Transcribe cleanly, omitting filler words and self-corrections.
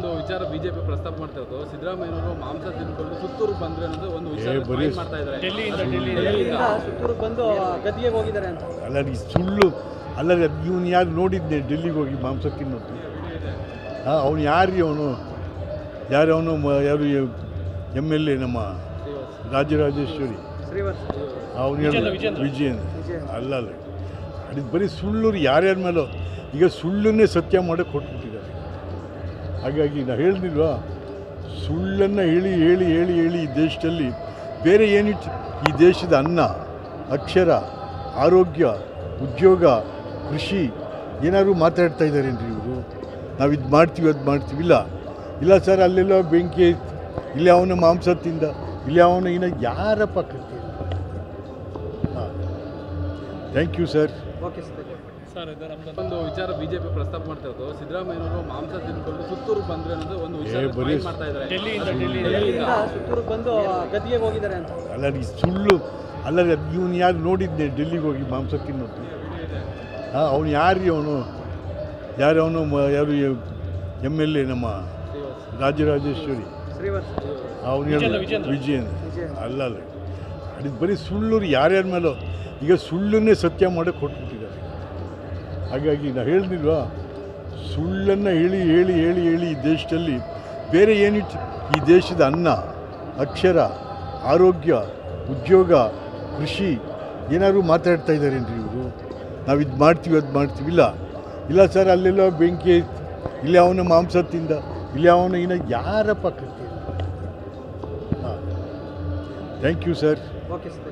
ಒಂದು ವಿಚಾರ ಬಿಜೆಪಿ ಪ್ರಸ್ತಾಪ ಮಾಡ್ತಾ ಇರೋದು ಸಿದ್ದರಾಮಯ್ಯನವರು ಮಾಂಸ ತಿನ್ಕೊಂಡು ಸುತ್ತೂರು ಬಂದ್ರೆ ಅನ್ನೋದು ಒಂದು ವಿಚಾರ ಮಾಡ್ತಾ ಇದ್ದಾರೆ. ಡೆಲ್ಲಿಯಿಂದ ಸುತ್ತೂರು ಬಂದು ಗದ್ದಿಗೆ ಹೋಗಿದ್ದಾರೆ ಅಂತ. ಅಲ್ಲ ಸುಳ್ಳು ಅಲ್ಲ, ಇವನು ಯಾರು ನೋಡಿದ್ದೆ ಡೆಲ್ಲಿಗೆ ಹೋಗಿ ಮಾಂಸ ತಿನ್ನೋದು? ಅವನು ಯಾರು ಯಾರು MLA ನಮ್ಮ ರಾಜರಾಜೇಶ್ವರಿ ಅವನು ವಿಜಯನ್ ಅಲ್ಲ ಅದು ಬರೀ ಸುಳ್ಳು ಯಾರ್ಯಾರ ಮೇಲೋ ಈಗ ಸುಳ್ಳನ್ನೇ ಸತ್ಯ ಮಾಡೋಕ್ಕೆ ಕೊಟ್ಬಿಟ್ಟಿದ್ದಾರೆ. ಹಾಗಾಗಿ ನಾವು ಹೇಳಿಲ್ವಾ, ಸುಳ್ಳನ್ನು ಹೇಳಿ ಹೇಳಿ ಹೇಳಿ ಹೇಳಿ ಈ ದೇಶದಲ್ಲಿ ಬೇರೆ ಏನಿತ್ತು? ಈ ದೇಶದ ಅನ್ನ, ಅಕ್ಷರ, ಆರೋಗ್ಯ, ಉದ್ಯೋಗ, ಕೃಷಿ ಏನಾದ್ರು ಮಾತಾಡ್ತಾ ಇದ್ದಾರೇನ್ರಿ ಇವರು? ನಾವು ಇದು ಮಾಡ್ತೀವಿ ಅದು ಮಾಡ್ತೀವಿ. ಇಲ್ಲ ಸರ್, ಅಲ್ಲೆಲ್ಲ ಬೆಂಕಿ ಐತಿ, ಇಲ್ಲಿ ಅವನ ಮಾಂಸ ತಿಂದ, ಇಲ್ಲಿ ಅವನ ಯಾರ ಪಕ್ಕಕ್ಕೆ. ಹಾಂ, thank you sir. Okay sir, ಒಂದು ವಿಚಾರ ಬಿಜೆಪಿ ಪ್ರಸ್ತಾಪ ಮಾಡ್ತಾ ಇರೋದು ಸಿದ್ದರಾಮಯ್ಯನವರು ಮಾಂಸ ತಿನ್ಕೊಂಡು ಸುತ್ತೂರು ಬಂದ್ರೆ ಅನ್ನೋದು ಒಂದು ವಿಚಾರ ಮಾಡ್ತಾ ಇದ್ದಾರೆ. ಡೆಲ್ಲಿಯಿಂದ ಸುತ್ತೂರು ಬಂದು ಗದ್ದಿಗೆ ಹೋಗಿದ್ದಾರೆ ಅಂತ. ಅಲ್ಲ ಸುಳ್ಳು ಅಲ್ಲ, ಇವನು ಯಾರು ನೋಡಿದ್ದೆ ಡೆಲ್ಲಿಗೆ ಹೋಗಿ ಮಾಂಸ ತಿನ್ನೋದು? ಅವನು ಯಾರು ಯಾರು MLA ನಮ್ಮ ರಾಜರಾಜೇಶ್ವರಿ ಅವನು ವಿಜಯನ್ ಅಲ್ಲ ಅದು ಬರೀ ಸುಳ್ಳು ಯಾರ್ಯಾರ ಮೇಲೋ ಈಗ ಸುಳ್ಳನ್ನೇ ಸತ್ಯ ಮಾಡೋಕ್ಕೆ ಕೊಟ್ಬಿಟ್ಟಿದ್ದಾರೆ. ಹಾಗಾಗಿ ನಾವು ಹೇಳಿಲ್ವಾ, ಸುಳ್ಳನ್ನು ಹೇಳಿ ಹೇಳಿ ಹೇಳಿ ಹೇಳಿ ಈ ದೇಶದಲ್ಲಿ ಬೇರೆ ಏನಿತ್ತು? ಈ ದೇಶದ ಅನ್ನ, ಅಕ್ಷರ, ಆರೋಗ್ಯ, ಉದ್ಯೋಗ, ಕೃಷಿ ಏನಾದ್ರು ಮಾತಾಡ್ತಾ ಇದ್ದಾರೇನ್ರಿ ಇವರು? ನಾವು ಇದು ಮಾಡ್ತೀವಿ ಅದು ಮಾಡ್ತೀವಿ. ಇಲ್ಲ ಸರ್, ಅಲ್ಲೆಲ್ಲ ಬೆಂಕಿ ಐತಿ, ಇಲ್ಲಿ ಅವನ ಮಾಂಸ ತಿಂದ, ಇಲ್ಲಿ ಅವನ ಯಾರ ಪಕ್ಕಕ್ಕೆ. ಹಾಂ, thank you sir. Okay sir.